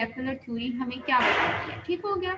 Molecular theory हमें क्या बताती है। ठीक हो गया,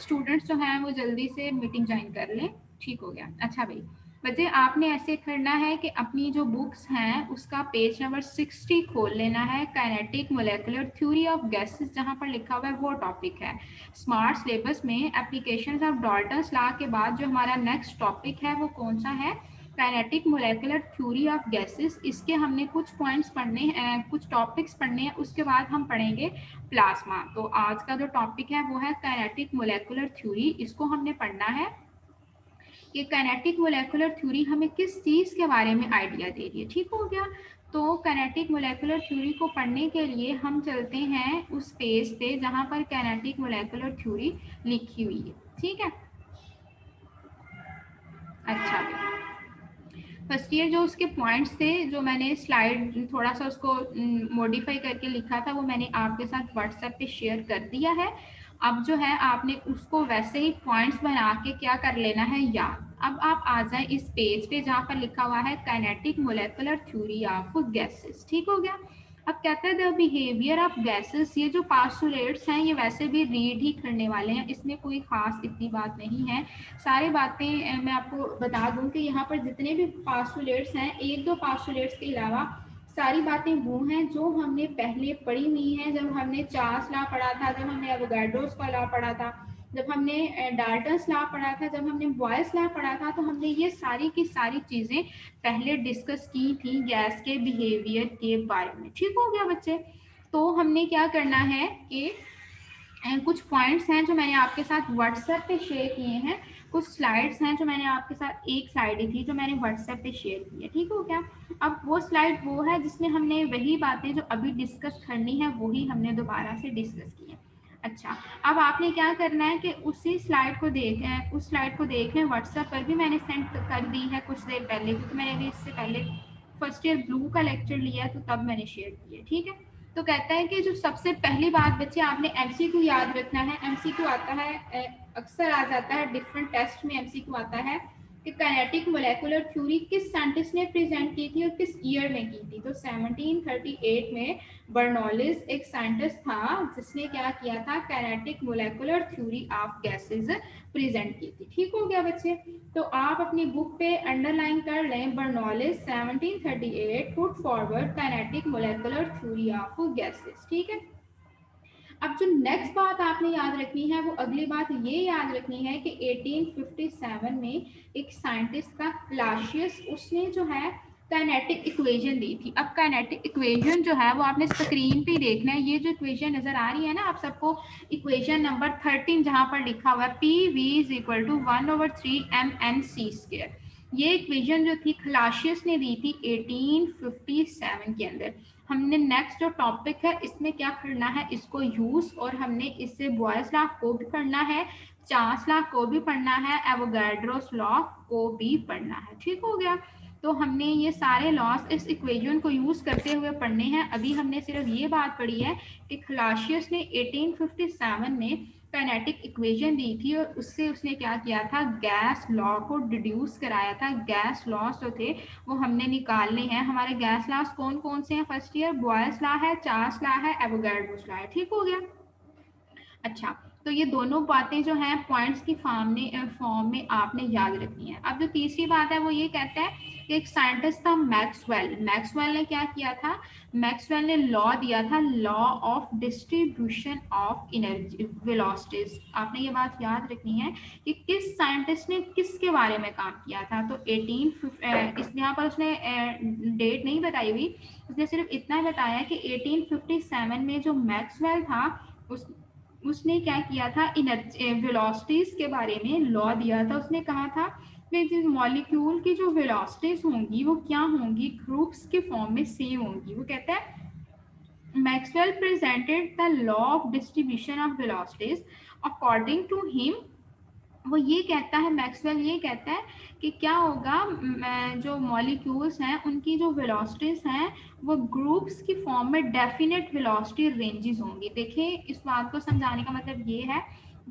स्टूडेंट्स जो हैं वो जल्दी से मीटिंग ज्वाइन कर लें। ठीक हो गया। अच्छा भाई बच्चे, आपने ऐसे करना है कि अपनी जो बुक्स हैं उसका पेज नंबर 60 खोल लेना है। Kinetic molecular theory of gases जहाँ पर लिखा हुआ है वो टॉपिक है। स्मार्ट सिलेबस में एप्लीकेशंस ऑफ डाल्टन्स लॉ के बाद जो हमारा नेक्स्ट टॉपिक है वो कौन सा है, kinetic molecular theory of gases. इसके हमने कुछ पॉइंट्स पढ़ने हैं, कुछ टॉपिक्स पढ़ने हैं, उसके बाद हम पढ़ेंगे प्लाज्मा। तो आज का जो टॉपिक है वो है काइनेटिक मोलेकुलर थ्योरी। इसको हमने पढ़ना है कि काइनेटिक मोलेकुलर थ्योरी हमें किस चीज़ के बारे में आइडिया दे रही है। ठीक हो गया। तो काइनेटिक मोलेकुलर थ्योरी को पढ़ने के लिए हम चलते हैं उस पेज पे जहाँ पर काइनेटिक मोलेकुलर थ्योरी लिखी हुई है। ठीक है। अच्छा, फर्स्ट ईयर जो उसके पॉइंट्स थे, जो मैंने स्लाइड थोड़ा सा उसको मॉडिफाई करके लिखा था, वो मैंने आपके साथ व्हाट्सएप पे शेयर कर दिया है। अब जो है आपने उसको वैसे ही पॉइंट्स बना के क्या कर लेना है याद। अब आप आ जाए इस पेज पे जहाँ पर लिखा हुआ है kinetic molecular theory of gases. ठीक हो गया। अब कहते हैं द बिहेवियर ऑफ गैसेस, ये जो पास्टुलेट्स हैं ये वैसे भी रीड ही करने वाले हैं, इसमें कोई खास इतनी बात नहीं है। सारी बातें मैं आपको बता दूं कि यहाँ पर जितने भी पास्टुलेट्स हैं, एक दो पास्टुलेट्स के अलावा सारी बातें वो हैं जो हमने पहले पढ़ी हुई हैं। जब हमने चार्ल्स लॉ पढ़ा था, जब हमने एवोगाड्रोस का लॉ पढ़ा था, जब हमने डाल्टन्स लॉ पढ़ा था, जब हमने बॉयल्स लॉ पढ़ा था, तो हमने ये सारी की सारी चीज़ें पहले डिस्कस की थी गैस के बिहेवियर के बारे में। ठीक हो गया बच्चे। तो हमने क्या करना है कि कुछ पॉइंट्स हैं जो मैंने आपके साथ व्हाट्सएप पे शेयर किए हैं, कुछ स्लाइड्स हैं जो मैंने आपके साथ, एक स्लाइड ही थी जो मैंने व्हाट्सएप पे शेयर की है। ठीक हो गया। अब वो स्लाइड वो है जिसमें हमने वही बातें जो अभी डिस्कस करनी है वही हमने दोबारा से डिस्कस की है। अच्छा, अब आपने क्या करना है कि उसी स्लाइड को देखें, उस स्लाइड को देख लें। व्हाट्सएप पर भी मैंने सेंड कर दी है कुछ देर पहले, क्योंकि मैंने अभी इससे पहले फर्स्ट ईयर ब्लू का लेक्चर लिया तो तब मैंने शेयर किया। ठीक है। तो कहता है कि जो सबसे पहली बात बच्चे आपने एमसीक्यू याद रखना है। एमसीक्यू आता है, अक्सर आ जाता है डिफरेंट टेस्ट में, एमसीक्यू आता है कि काइनेटिक मोलेकुलर थ्योरी किस साइंटिस्ट ने प्रेजेंट की थी और किस ईयर में की थी। तो 1738 में बर्नौलिस एक साइंटिस्ट था जिसने क्या किया था, kinetic molecular theory of gases present की थी। ठीक हो गया बच्चे। तो आप अपनी बुक पे अंडरलाइन कर लें, Bernoulli's 1738 put forward kinetic molecular theory of gases. ठीक है। अब जो नेक्स्ट बात आपने याद रखनी है, वो अगली बात ये याद रखनी है कि 1857 में एक साइंटिस्ट का क्लासियस, उसने जो है काइनेटिक इक्वेशन दी थी। अब काइनेटिक इक्वेशन जो है वो आपने स्क्रीन पे देखना है। ये जो इक्वेशन नजर आ रही है ना आप सबको, इक्वेशन नंबर 13 जहां पर लिखा हुआ है P V is equal to 1/3 mc²। ये इक्वेशन जो थी क्लासियस ने दी थी 1857 के अंदर। हमने नेक्स्ट जो टॉपिक है इसमें क्या करना है, इसको यूज, और हमने इससे बॉयल्स लॉ को भी पढ़ना है, चार्ल्स लॉ को भी पढ़ना है, एवोगाड्रोस लॉ को भी पढ़ना है। ठीक हो गया। तो हमने ये सारे लॉस इस इक्वेशन को यूज करते हुए पढ़ने हैं। अभी हमने सिर्फ ये बात पढ़ी है कि क्लासियस ने 1857 में काइनेटिक इक्वेशन दी थी और उससे उसने क्या किया था, गैस लॉ को डिड्यूस कराया था। गैस लॉस जो थे वो हमने निकालने हैं। हमारे गैस लॉस कौन कौन से हैं फर्स्ट ईयर, बॉयल्स लॉ है, चार्ल्स लॉ है, एवोगाड्रोस लॉ है। ठीक हो गया। अच्छा, तो ये दोनों बातें जो हैं पॉइंट्स की फॉर्म में आपने याद रखनी है। अब जो तीसरी बात है वो ये कहता है कि एक साइंटिस्ट था मैक्सवेल। मैक्सवेल ने क्या किया था, मैक्सवेल ने लॉ दिया था, law of distribution of energy velocities. आपने ये बात याद रखनी है कि किस साइंटिस्ट ने किसके बारे में काम किया था। तो 18 इस यहाँ पर उसने डेट नहीं बताई हुई, उसने सिर्फ इतना बताया कि 1857 में जो मैक्सवेल था उसने क्या किया था, वेलोसिटीज के बारे में लॉ दिया था। उसने कहा था कि जिस मॉलिक्यूल की जो वेलोसिटीज होंगी वो क्या होंगी, ग्रुप्स के फॉर्म में सेम होंगी। वो कहता है Maxwell presented the law of distribution of velocities according to him. वो ये कहता है, मैक्सवेल ये कहता है कि क्या होगा, जो मॉलिक्यूल्स हैं उनकी जो वेलोसिटीज हैं वो ग्रुप्स की फॉर्म में डेफिनेट वेलोसिटी रेंजेस होंगी। देखिए इस बात को समझाने का मतलब ये है,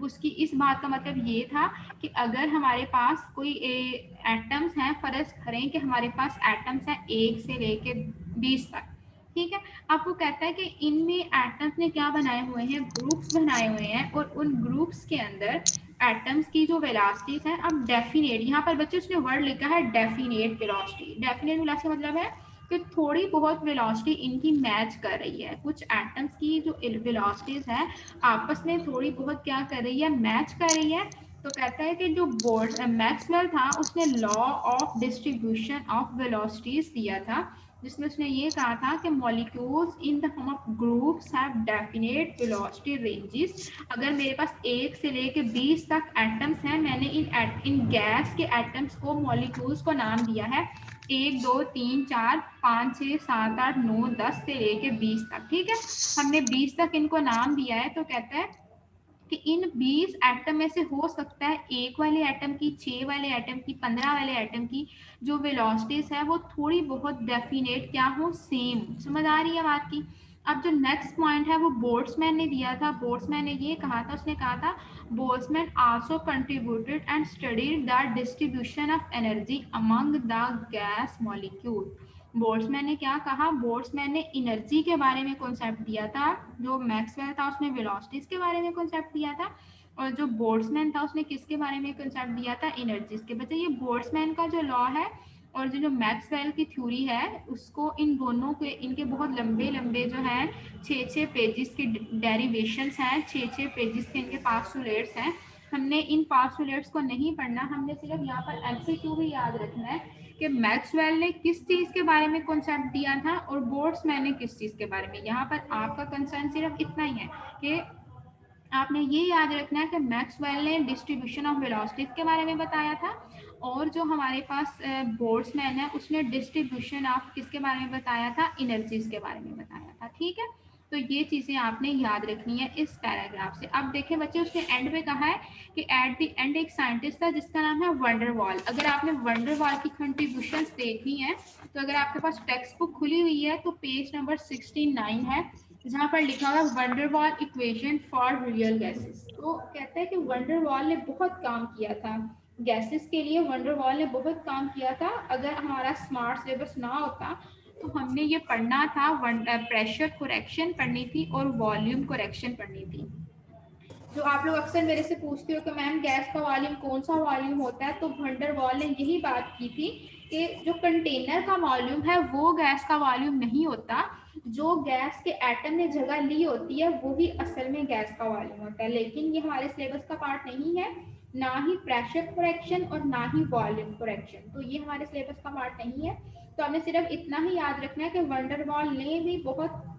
उसकी इस बात का मतलब ये था कि अगर हमारे पास कोई एटम्स हैं, फर्ज करें कि हमारे पास एटम्स हैं 1 से लेके 20 तक, ठीक है। अब वो कहता है कि इनमें एटम्स ने क्या बनाए हुए हैं, ग्रुप्स बनाए हुए हैं, और उन ग्रुप्स के अंदर एटम्स की जो वेलोसिटीज है, अब डेफिनेट, यहाँ पर बच्चे उसने वर्ड लिखा है डेफिनेट वेलोसिटी। डेफिनेट वेलोसिटी मतलब है कि थोड़ी बहुत वेलोसिटी इनकी मैच कर रही है, कुछ एटम्स की जो वेलोसिटीज है आपस में थोड़ी बहुत क्या कर रही है, मैच कर रही है। तो कहता है कि जो बोर्ड मैक्सवेल था उसने law of distribution of velocities दिया था, जिसमें उसने ये कहा था कि molecules in the form of groups have definite velocity ranges. अगर मेरे पास 1 से लेके 20 तक एटम्स हैं, मैंने इन गैस के एटम्स को, मॉलिक्यूल्स को नाम दिया है 1 2 3 4 5 6 7 8 9 10 से लेके 20 तक। ठीक है, हमने 20 तक इनको नाम दिया है। तो कहता है कि इन 20 एटम में से हो सकता है एक वाले एटम की, 6 वाले एटम की, 15 वाले एटम की जो वेलोसिटीज है वो थोड़ी बहुत डेफिनेट क्या हो, सेम। समझ आ रही है बात की। अब जो नेक्स्ट पॉइंट है वो बोल्ट्जमैन ने दिया था। बोल्ट्जमैन ने ये कहा था, उसने कहा था Boltzmann also contributed and studied the distribution of energy among the gas molecule. Boltzmann ने क्या कहा, बोल्ट्जमैन ने एनर्जी के बारे में कॉन्सेप्ट दिया था, जो मैक्सवेल था उसने वेलोसिटीज के बारे में कॉन्सेप्ट दिया था, और जो बोल्ट्जमैन था उसने किसके बारे में कॉन्सेप्ट दिया था, एनर्जीज के। बच्चे ये बोल्ट्जमैन का जो लॉ है और जो मैक्सवेल की थ्योरी है, उसको इन दोनों के, इनके बहुत लंबे लंबे जो हैं 6-6 पेजेस के डेरिवेशंस हैं, 6-6 पेजेस के इनके पास्टुलेट्स हैं। हमने इन पास्टुलेट्स को नहीं पढ़ना, हमने सिर्फ यहाँ पर एमसीक्यू भी याद रखना है कि मैक्सवेल ने किस चीज के बारे में कॉन्सेप्ट दिया था और बोल्ट्जमैन ने किस चीज के बारे में। यहाँ पर आपका कंसर्न सिर्फ इतना ही है कि आपने ये याद रखना है कि मैक्सवेल ने डिस्ट्रीब्यूशन ऑफ वेलोसिटीज के बारे में बताया था, और जो हमारे पास बोल्ट्जमैन है उसने डिस्ट्रीब्यूशन ऑफ किसके बारे में बताया था, एनर्जीज के बारे में बताया था। ठीक है, तो ये चीजें आपने याद रखनी है इस पैराग्राफ से। अब देखें बच्चे, उसने एंड में कहा है कि एट द एंड एक साइंटिस्ट था जिसका नाम है वंडरवॉल। अगर आपने वंडरवॉल की कंट्रीब्यूशंस देखनी है तो अगर आपके पास टेक्स्ट बुक खुली हुई है तो पेज नंबर 69 है, जहाँ पर लिखा हुआ है van der Waals equation for real gases. तो कहता है कि वंडरवॉल ने बहुत काम किया था गैसेस के लिए, वंडरवॉल ने बहुत काम किया था। अगर हमारा स्मार्ट सिलेबस ना होता तो हमने ये पढ़ना था, प्रेशर करेक्शन पढ़नी थी और वॉल्यूम करेक्शन पढ़नी थी। जो आप लोग अक्सर मेरे से पूछते हो कि मैम गैस का वॉल्यूम कौन सा वॉल्यूम होता है, तो वंडरवॉल ने यही बात की थी कि जो कंटेनर का वॉल्यूम है वो गैस का वॉल्यूम नहीं होता, जो गैस के एटम ने जगह ली होती है वही असल में गैस का वॉल्यूम होता है। लेकिन ये हमारे सिलेबस का पार्ट नहीं है, ना ही प्रेशर करेक्शन और ना ही वॉल्यूम करेक्शन, तो ये हमारे सिलेबस का पार्ट नहीं है। तो हमें सिर्फ इतना ही याद रखना है कि वंडरवॉल ने भी बहुत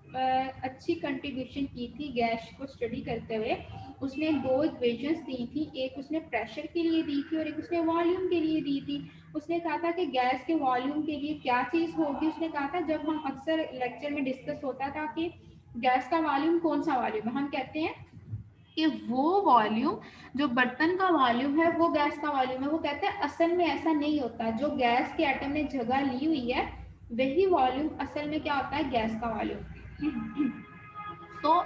अच्छी कंट्रीब्यूशन की थी गैस को स्टडी करते हुए। उसने 2 इक्वेशंस दी थी, एक उसने प्रेशर के लिए दी थी और एक उसने वॉल्यूम के लिए दी थी। उसने कहा था कि गैस के वॉल्यूम के लिए क्या चीज़ होगी, उसने कहा था, जब हम अक्सर लेक्चर में डिस्कस होता था कि गैस का वॉल्यूम कौन सा वॉल्यूम है, हम कहते हैं कि वो वॉल्यूम जो बर्तन का वॉल्यूम है वो गैस का वॉल्यूम है। वो कहते हैं असल में ऐसा नहीं होता, जो गैस के एटम ने जगह ली हुई है वही वॉल्यूम असल में क्या होता है, गैस का वॉल्यूम। तो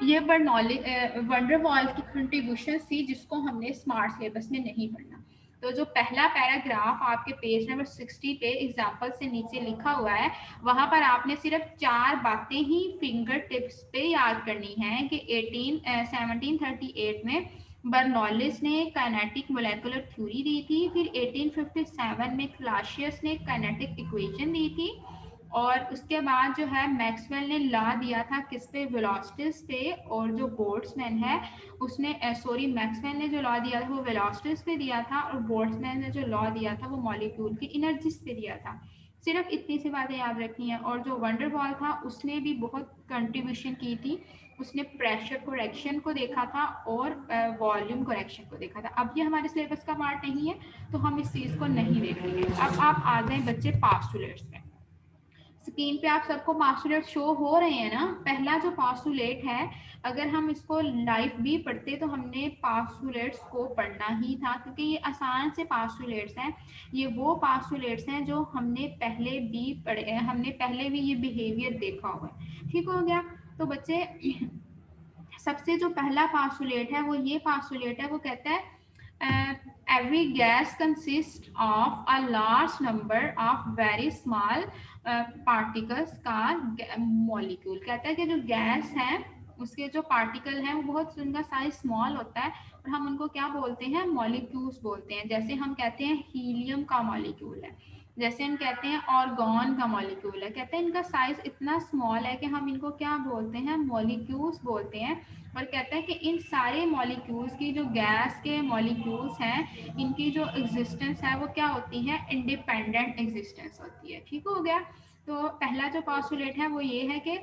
ये बर्नौली वंडरवॉल की कंट्रीब्यूशन थी जिसको हमने स्मार्ट सिलेबस में नहीं पढ़ना। तो जो पहला पैराग्राफ आपके पेज नंबर 60 पे एग्जाम्पल से नीचे लिखा हुआ है, वहां पर आपने सिर्फ 4 बातें ही फिंगर टिप्स पे याद करनी है कि 1738 में बर्नौलिस ने काइनेटिक मोलेकुलर थ्योरी दी थी, फिर 1857 में क्लासियस ने काइनेटिक इक्वेशन दी थी, और उसके बाद जो है मैक्सवेल ने लॉ दिया था किस पे, वेलोसिटीज पे, और जो बोल्ट्जमैन है उसने मैक्सवेल ने जो लॉ दिया था वो वेलोसिटीज पे दिया था, और बोल्ट्जमैन ने जो लॉ दिया था वो मॉलिक्यूल की एनर्जीज पे दिया था। सिर्फ इतनी सी बातें याद रखनी है। और जो वंडरवॉल था उसने भी बहुत कंट्रीब्यूशन की थी, उसने प्रेशर करेक्शन को देखा था और वॉल्यूम करेक्शन को देखा था। अब ये हमारे सिलेबस का पार्ट नहीं है तो हम इस चीज़ को नहीं देखेंगे। अब आप आ जाए बच्चे पास्टुलेट्स में। स्क्रीन पे आप सबको पास्टुलेट शो हो रहे हैं ना। पहला जो पास्टुलेट है, अगर हम इसको लाइव भी पढ़ते तो हमने पास्टुलेट्स को पढ़ना ही था, क्योंकि ये आसान से पास्टुलेट्स हैं। ये वो पास्टुलेट्स हैं जो हमने पहले भी पढ़े, हमने पहले भी ये बिहेवियर देखा हुआ है। ठीक हो गया। तो बच्चे सबसे जो पहला पास्टुलेट है वो ये पास्टुलेट है, वो कहता है every gas consists of a large number of very small particles का मॉलिक्यूल। कहता है कि जो गैस है उसके जो पार्टिकल हैं वो बहुत, उनका साइज स्मॉल होता है और हम उनको क्या बोलते हैं, मॉलिक्यूल्स बोलते हैं। जैसे हम कहते हैं हीलियम का मॉलिक्यूल है, जैसे हम कहते हैं ऑर्गन का मॉलिक्यूल है। कहते हैं इनका साइज इतना स्मॉल है कि हम इनको क्या बोलते हैं, मॉलिक्यूल्स बोलते हैं। और कहता है कि इन सारे मॉलिक्यूल्स की, जो गैस के मॉलिक्यूल्स हैं, इनकी जो एग्जिस्टेंस है वो क्या होती है, इंडिपेंडेंट एग्जिस्टेंस होती है। ठीक हो गया। तो पहला जो पॉस्टुलेट है वो ये है कि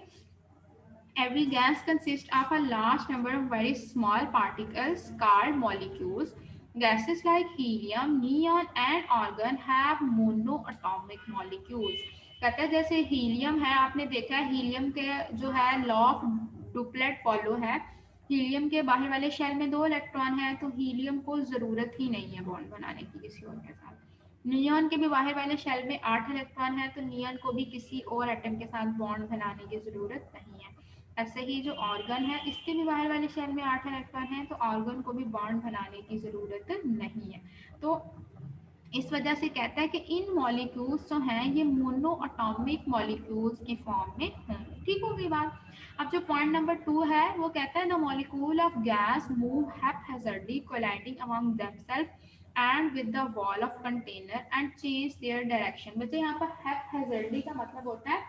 every gas consists of a large number of very small particles called molecules. Gases like helium, neon and argon have monoatomic molecules. कहता है जैसे हीलियम है, आपने देखा है हीलियम के जो है लॉ ऑफ डुप्लेट फॉलो है। हीलियम के बाहर वाले शेल में 2 इलेक्ट्रॉन है, तो हीलियम को जरूरत ही नहीं है बॉन्ड बनाने की किसी और के साथ। नियॉन के भी बाहर वाले शेल में 8 इलेक्ट्रॉन है, तो नियॉन को भी किसी और एटम के साथ बॉन्ड बनाने की जरूरत नहीं है। ऐसे ही जो ऑर्गन है, इसके भी बाहर वाले शेल में 8 इलेक्ट्रॉन है, तो ऑर्गन को भी बॉन्ड बनाने की जरूरत नहीं है। तो इस वजह से कहता है कि इन मॉलिक्यूल्स जो हैं ये मोनो अटोमिक मॉलिक्यूल्स की फॉर्म में होंगे। ठीक हो गई बात। अब जो पॉइंट नंबर 2 है वो कहता है the molecule of gas move haphazardly colliding among themselves and with the wall of container and change their direction. बच्चे यहाँ पर हैप्पैज़र्डली का मतलब होता है,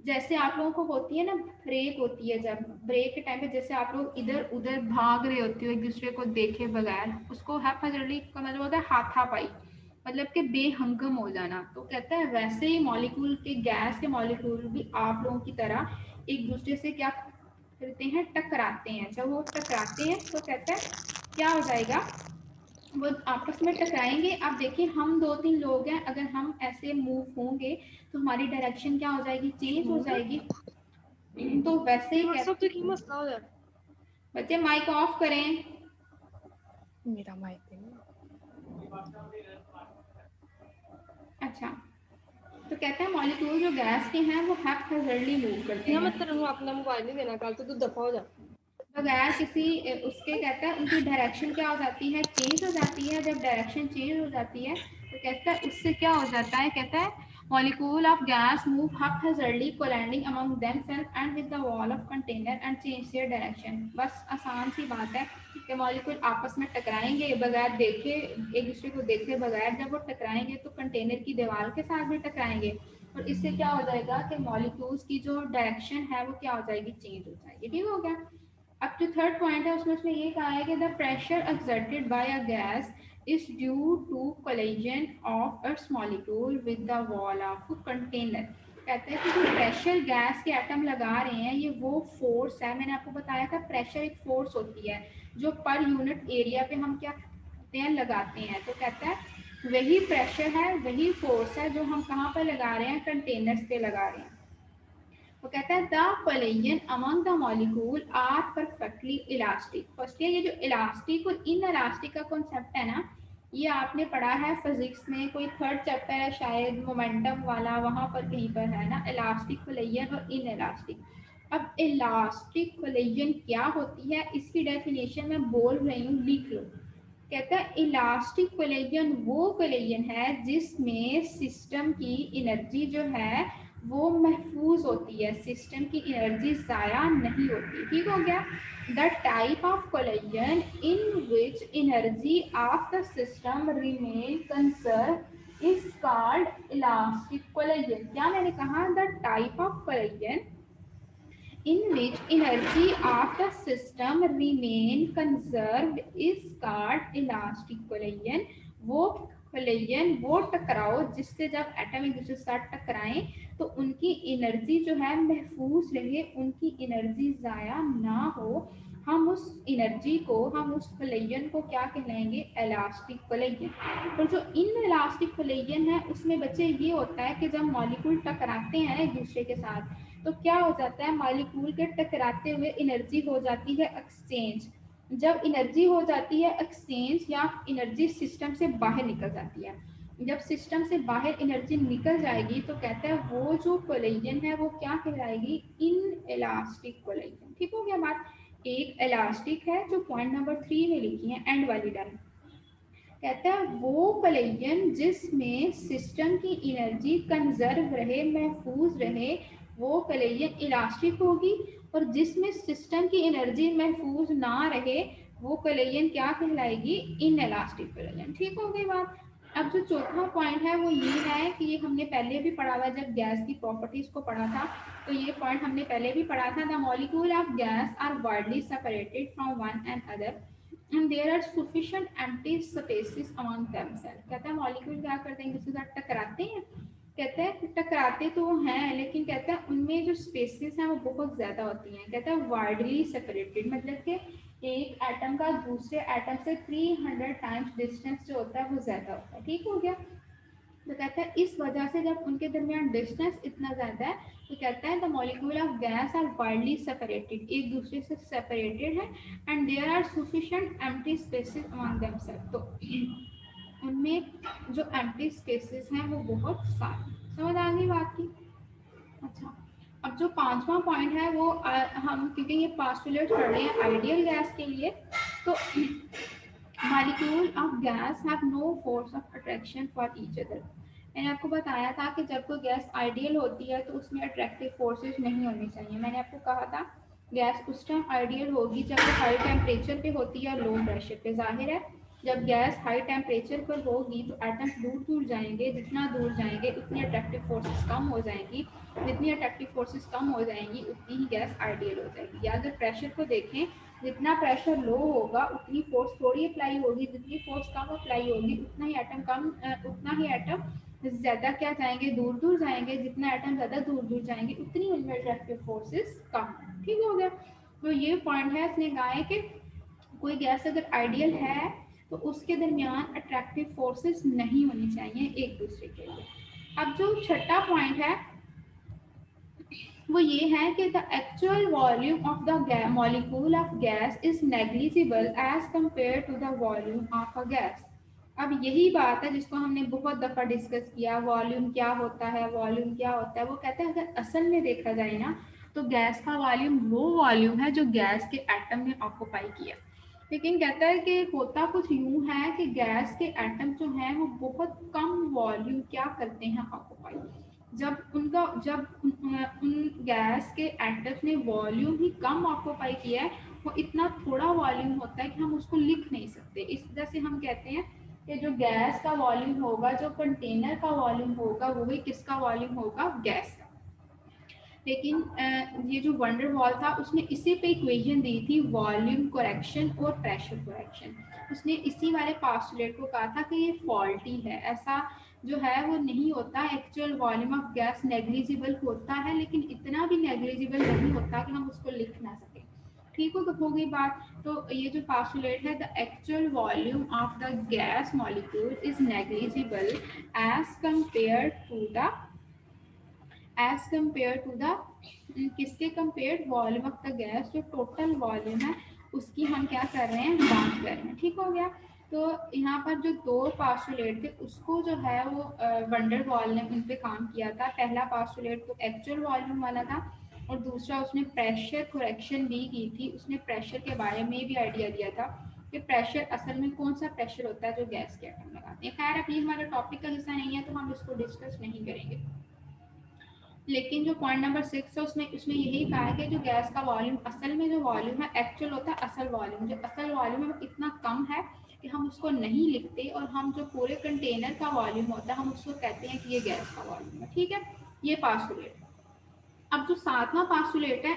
जैसे आप लोगों को होती है ना ब्रेक होती है, जब ब्रेक के टाइम पे जैसे आप लोग इधर उधर भाग रहे होते हो एक दूसरे को देखे बगैर, उसको हैप्पैज़र्डली का मतलब होता है हाथापाई, मतलब कि बेहंगम हो जाना। तो कहता है वैसे ही मॉलिक्यूल के, गैस के मॉलिक्यूल भी आप लोगों की तरह एक दूसरे से क्या करते हैं, टकराते हैं। जब वो टकराते हैं तो कहता है क्या हो जाएगा, वो आपस में टकराएंगे। अब देखिए हम 2-3 लोग हैं, अगर हम ऐसे मूव होंगे तो हमारी डायरेक्शन क्या हो जाएगी, चेंज हो जाएगी। तो वैसे ही बच्चे माइक ऑफ करें। मेरा माइक नहीं। अच्छा, तो कहते हैं मॉलिक्यूल जो गैस के हैं वो हैप्पैज़र्डली मूव करते हैं, मैं तेरे अपना मोबाइल नहीं देना, कल तो तू दफा हो जा। बगैर किसी उसके। कहता है उनकी डायरेक्शन क्या हो जाती है, चेंज हो जाती है। जब डायरेक्शन चेंज हो जाती है तो कहता है उससे क्या हो जाता है, कहता है molecule of gas move haphazardly colliding among themselves and with the wall of container and change their direction। बस आसान सी बात है कि मॉलिक्यूल आपस में टकराएंगे बगैर देखे, एक दूसरे को देखे बगैर। जब वो टकराएंगे तो कंटेनर की दीवार के साथ भी टकराएंगे और इससे क्या हो जाएगा कि मॉलिक्यूल्स की जो डायरेक्शन है वो क्या हो जाएगी, चेंज हो जाएगी। ठीक हो गया। अब जो थर्ड पॉइंट है उसमें ये कहा है कि the pressure exerted by a gas is due to collision of its molecule with the wall of a container। कहते हैं कि जो प्रेशर गैस के एटम लगा रहे हैं ये वो फोर्स है, मैंने आपको बताया था प्रेशर एक फोर्स होती है जो पर यूनिट एरिया पे हम क्या करते हैं, लगाते हैं। तो कहता है वही प्रेशर है, वही फोर्स है जो हम कहाँ पर लगा रहे हैं, कंटेनर्स पे लगा रहे हैं। वो कहता है the collision among the molecule are perfectly elastic. First ये जो इलास्टिक और इन इलास्टिक का कॉन्सेप्ट है ना, ये आपने पढ़ा है फिजिक्स में, कोई थर्ड चैप्टर है शायद मोमेंटम वाला, वहां पर कहीं पर है ना, इलास्टिक कोलिजन और इन इलास्टिक। अब इलास्टिक कोलिजन क्या होती है इसकी डेफिनेशन मैं बोल रही हूँ, लिख लो। कहता है इलास्टिक कोलिजन वो कोलिजन है जिसमें सिस्टम की एनर्जी जो है वो महफूज होती है, सिस्टम की एनर्जी ज़ाया नहीं होती। ठीक हो गया। The type of collision in which energy of the system remain conserve is called elastic collision. क्या मैंने कहा, the type of collision in which energy of the system remain conserved is called elastic collision। वो collision, वो टकराव जिससे जब atom एक दूसरे के साथ टकराएं तो उनकी एनर्जी जो है महफूज रहे, उनकी एनर्जी ज़ाया ना हो, हम उस एनर्जी को, हम उस कोलिजन को क्या कहलाएंगे, इलास्टिक कोलिजन। और जो इन इलास्टिक कोलिजन है उसमें बच्चे ये होता है कि जब मॉलिक्यूल टकराते हैं एक दूसरे के साथ तो क्या हो जाता है, मॉलिक्यूल के टकराते हुए एनर्जी हो जाती है एक्सचेंज। जब एनर्जी हो जाती है एक्सचेंज या एनर्जी सिस्टम से बाहर निकल जाती है, जब सिस्टम से बाहर एनर्जी निकल जाएगी तो कहता है वो जो कोलिजन है वो क्या कहलाएगी, इन इलास्टिक कोलिजन। ठीक हो गया बात। एक इलास्टिक है जो पॉइंट नंबर 3 में लिखी है एंड वाली डायन। कहता है वो कोलिजन जिसमें सिस्टम की एनर्जी कंजर्व रहे, महफूज रहे, वो कोलिजन इलास्टिक होगी, और जिसमें सिस्टम की एनर्जी महफूज ना रहे वो कोलिजन क्या कहलाएगी, इनएलास्टिक कोलिजन। ठीक हो गई बात। अब जो चौथा पॉइंट है वो ये है कि ये हमने पहले भी पढ़ा हुआ, जब गैस की प्रॉपर्टीज को पढ़ा था तो ये पॉइंट हमने पहले भी पढ़ा था। The molecule of gas are widely separated from one and other and there are sufficient empty spaces among themselves। कहता है मॉलिक्यूल क्या करते हैं, किसी के साथ टकराते हैं, कहते हैं टकराते तो हैं लेकिन कहता है उनमें जो स्पेसेस हैं वो बहुत ज्यादा होती हैं। कहता है वाइडली सेपरेटेड, मतलब कि एक एटम का दूसरे एटम से 300 टाइम्स डिस्टेंस जो होता है वो ज्यादा होता है। ठीक हो गया। तो कहता है इस वजह से जब उनके दरमियान डिस्टेंस इतना ज्यादा है तो कहता है the molecule of gas are widely separated, एक दूसरे से सेपरेटेड है, and there are sufficient empty spaces among themselves. तो उनमें जो एम्प्टी स्पेसेस हैं वो बहुत सारे। समझ आ गई बात की। अच्छा, अब जो पांचवा पॉइंट है वो हम क्योंकि ये पास्टुलेट पढ़ रहे हैं आइडियल गैस के लिए, तो molecule of gas have no force of attraction for each other. मैंने आपको बताया था कि जब कोई गैस आइडियल होती है तो उसमें अट्रैक्टिव फोर्सेस नहीं होनी चाहिए। मैंने आपको कहा था गैस उस टाइम आइडियल होगी जब वो हाई टेम्परेचर पे होती है और लो प्रेशर पे। जाहिर है जब गैस हाई टेम्परेचर पर होगी तो एटम्स दूर दूर जाएंगे, जितना दूर जाएंगे उतनी अट्रैक्टिव फोर्सेस कम हो जाएंगी, जितनी अट्रैक्टिव फोर्सेस कम हो जाएंगी उतनी ही गैस आइडियल हो जाएगी। या अगर प्रेशर को देखें, जितना प्रेशर लो होगा उतनी फोर्स थोड़ी अप्लाई होगी, जितनी फोर्स कम अप्लाई होगी उतना ही एटम उतना ही एटम ज्यादा क्या जाएंगे, दूर दूर जाएंगे। जितना एटम ज्यादा दूर दूर जाएंगे उतनी उनमें अट्रैक्टिव फोर्सेस कम। ठीक हो गया। तो ये पॉइंट है, इसने कहा है कि कोई गैस अगर आइडियल है तो उसके दरमियान अट्रैक्टिव फोर्सेस नहीं होनी चाहिए एक दूसरे के लिए। अब जो छठा पॉइंट है वो ये है कि the actual volume of the molecule of gas is negligible as compare to the volume of a gas. अब यही बात है जिसको हमने बहुत दफा डिस्कस किया, वॉल्यूम क्या होता है, वॉल्यूम क्या होता है। वो कहते हैं अगर असल में देखा जाए ना तो गैस का वॉल्यूम वो वॉल्यूम है जो गैस के एटम ने ऑक्यूपाई किया। लेकिन कहता है कि होता कुछ यूं है कि गैस के एटम जो हैं वो बहुत कम वॉल्यूम क्या करते हैं ऑक्यूपाई। जब उन गैस के एटम्स ने वॉल्यूम ही कम ऑक्यूपाई किया है, वो इतना थोड़ा वॉल्यूम होता है कि हम उसको लिख नहीं सकते। इस वजह से हम कहते हैं कि जो गैस का वॉल्यूम होगा, जो कंटेनर का वॉल्यूम होगा, वही किसका वॉल्यूम होगा, गैस का। लेकिन ये जो वंडर वॉल था उसने इसी पे इक्वेशन दी थी, वॉल्यूम करेक्शन और प्रेशर करेक्शन। उसने इसी वाले पास्टुलेट को कहा था कि ये फॉल्टी है, ऐसा जो है वो नहीं होता। Actual volume of gas negligible होता है लेकिन इतना भी नेग्लिजिबल नहीं होता कि हम उसको लिख ना सकें। ठीक हो गई बात। तो ये जो पास्टुलेट है, the actual volume of the gas molecule is negligible as compare to the किसके compare, volume of the gas, जो टोटल वॉल्यूम है उसकी हम क्या कर रहे हैं, बात कर रहे हैं। ठीक हो गया। तो यहाँ पर जो दो पास्टुलेट थे उसको जो है वो वंडर वॉल ने उन पे काम किया था। पहला पास्टुलेट तो एक्चुअल वॉल्यूम वाला था और दूसरा उसने प्रेशर करेक्शन भी की थी। उसने प्रेशर के बारे में भी आइडिया दिया था कि प्रेशर असल में कौन सा प्रेशर होता है जो गैस के एटम लगाते हैं। खैर अभी हमारा टॉपिक का हिस्सा नहीं है तो हम इसको डिस्कस नहीं करेंगे। लेकिन जो पॉइंट नंबर 6 है उसमें यही कहा है कि जो गैस का वॉल्यूम, असल में जो वॉल्यूम है एक्चुअल होता है असल वॉल्यूम, जो असल वॉल्यूम है वो इतना कम है कि हम उसको नहीं लिखते, और हम जो पूरे कंटेनर का वॉल्यूम होता है हम उसको कहते हैं कि ये गैस का वॉल्यूम है। ठीक है, ये पास्टुलेट। अब जो सातवां पास्टुलेट है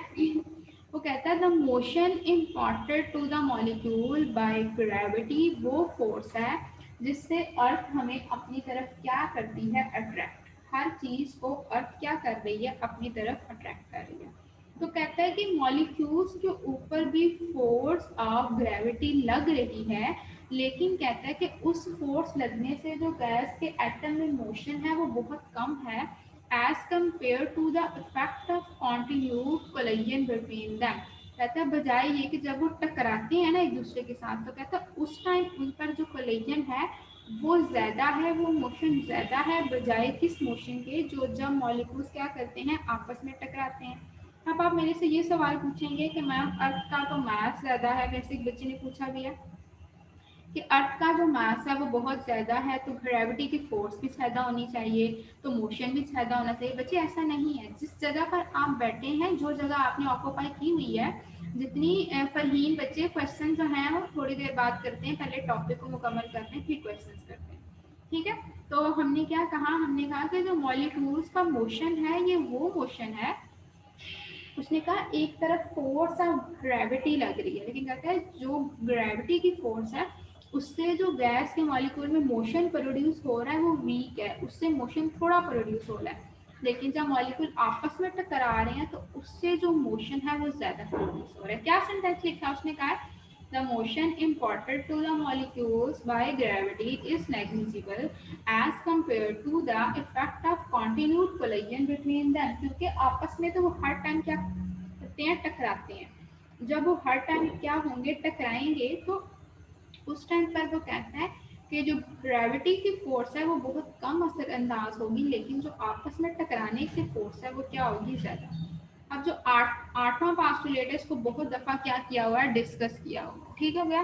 वो कहता है the motion imported to the molecule by gravity वो फोर्स है जिससे अर्थ हमें अपनी तरफ क्या करती है, अट्रैक्ट। हर चीज को अर्थ क्या कर रही है, अपनी तरफ अट्रैक्ट कर रही है। तो कहता है कि मॉलिक्यूल्स के ऊपर भी फोर्स ऑफ ग्रेविटी लग रही है, लेकिन कहता है कि उस फोर्स लगने से जो गैस के एटम में मोशन है वो बहुत कम है as compared to the effect of continued collision between them। कहता है बजाय ये कि जब वो टकराते हैं ना एक दूसरे के साथ, तो कहता है उस टाइम उन पर जो कोलिजन है वो ज्यादा है, वो मोशन ज्यादा है बजाय किस मोशन के, जो जब मॉलिक्यूल्स क्या करते हैं, आपस में टकराते हैं। अब आप मेरे से ये सवाल पूछेंगे कि मैम अर्थ का तो मास ज्यादा है, वैसे एक बच्चे ने पूछा भी है कि अर्थ का जो मास है वो बहुत ज़्यादा है, तो ग्रेविटी की फोर्स भी ज़्यादा होनी चाहिए, तो मोशन भी ज़्यादा होना चाहिए। बच्चे ऐसा नहीं है, जिस जगह पर आप बैठे हैं, जो जगह आपने ऑक्यूपाई की हुई है, जितनी फरहीन बच्चे क्वेश्चन जो हैं वो थोड़ी देर बाद करते हैं, पहले टॉपिक को मुकम्मल करते हैं फिर क्वेश्चन करते हैं, ठीक है। तो हमने क्या कहा, हमने कहा कि जो मॉलिक्यूल्स का मोशन है ये वो मोशन है, उसने कहा एक तरफ फोर्स ऑफ ग्रेविटी लग रही है, लेकिन कहता है जो ग्रेविटी की फोर्स है उससे जो गैस के मॉलिक्यूल में मोशन प्रोड्यूस हो रहा है वो वीक है, उससे मोशन थोड़ा प्रोड्यूस हो रहा है। लेकिन जब मॉलिक्यूल आपस में टकरा रहे हैं तो उससे जो मोशन है वो ज्यादा प्रोड्यूस हो रहा है। क्या सेंटेंस लिखा उसने कहा, the motion imparted to the molecules by gravity is negligible as compared to the effect of continued collision between them, क्योंकि आपस में तो वो हर टाइम क्या करते हैं, टकराते हैं। जब वो हर टाइम क्या होंगे, टकराएंगे, तो उस टाइम पर वो कहता है कि जो ग्रेविटी की फोर्स है वो बहुत कम असरअंदाज होगी, लेकिन जो आपस में टकराने की फोर्स है वो क्या होगी, ज्यादा। अब जो आठवां पास्टुलेट है इसको बहुत दफा क्या किया हुआ है, डिस्कस किया हुआ, ठीक हो गया।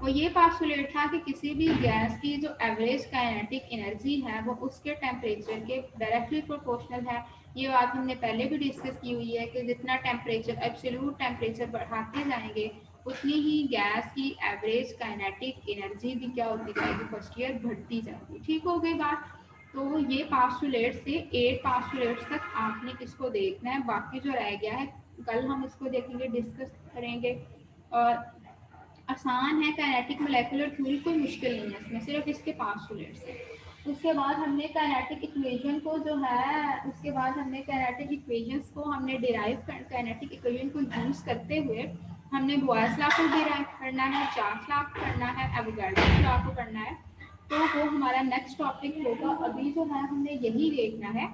वो ये पास्टुलेट था कि किसी भी गैस की जो एवरेज काइनेटिक एनर्जी है वो उसके टेम्परेचर के डायरेक्टली प्रोपोर्शनल है। ये बात हमने पहले भी डिस्कस की हुई है कि जितना टेम्परेचर, एब्सोल्यूट टेम्परेचर बढ़ाते जाएंगे उतनी ही गैस की एवरेज काइनेटिक एनर्जी भी क्या होती जाएगी, फर्स्ट ईयर बढ़ती जाएगी, ठीक हो गई बात। तो ये पास्टुलेट से 8 पास्टुलेट्स तक आपने इसको देखना है, बाकी जो रह गया है कल हम इसको देखेंगे, डिस्कस करेंगे। और आसान है, काइनेटिक मोलेकुलर थ्योरी कोई मुश्किल नहीं है इसमें, सिर्फ इसके पास्टुलेट्स है। उसके बाद हमने काइनेटिक इक्वेशन को जो है, उसके बाद हमने काइनेटिक इक्वेशंस को हमने डिराइव काइनेटिक इक्वेशन को यूज करते हुए हमने बॉयल्स लॉ को डिराइव करना है, चार्ल्स लॉ को करना है, एवोगाड्रो लॉ को करना है। तो वो हमारा नेक्स्ट टॉपिक होगा। अभी जो है हमने यही देखना है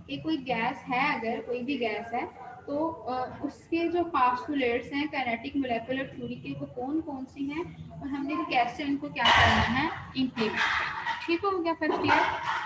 कि कोई गैस है, अगर कोई भी गैस है तो उसके जो पास्टुलेट्स हैं काइनेटिक मोलेकुलर थ्योरी के वो कौन कौन सी हैं, और हमने कैसे उनको क्या करना है, इम्प्लीमेंट करना है, ठीक हो गया फर्स्ट ईयर।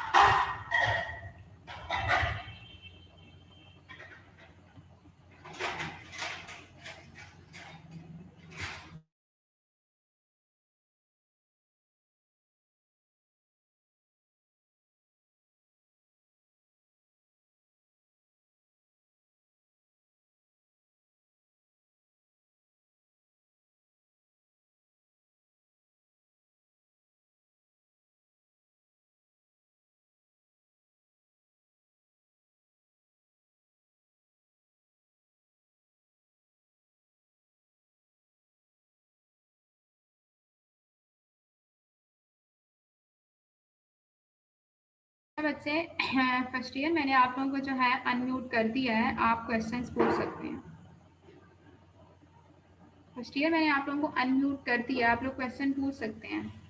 बच्चे फर्स्ट ईयर मैंने आप लोगों को जो है अनम्यूट कर दिया है, आप क्वेश्चंस पूछ सकते हैं। फर्स्ट ईयर मैंने आप लोगों को अनम्यूट कर दिया, आप लोग क्वेश्चन पूछ सकते हैं।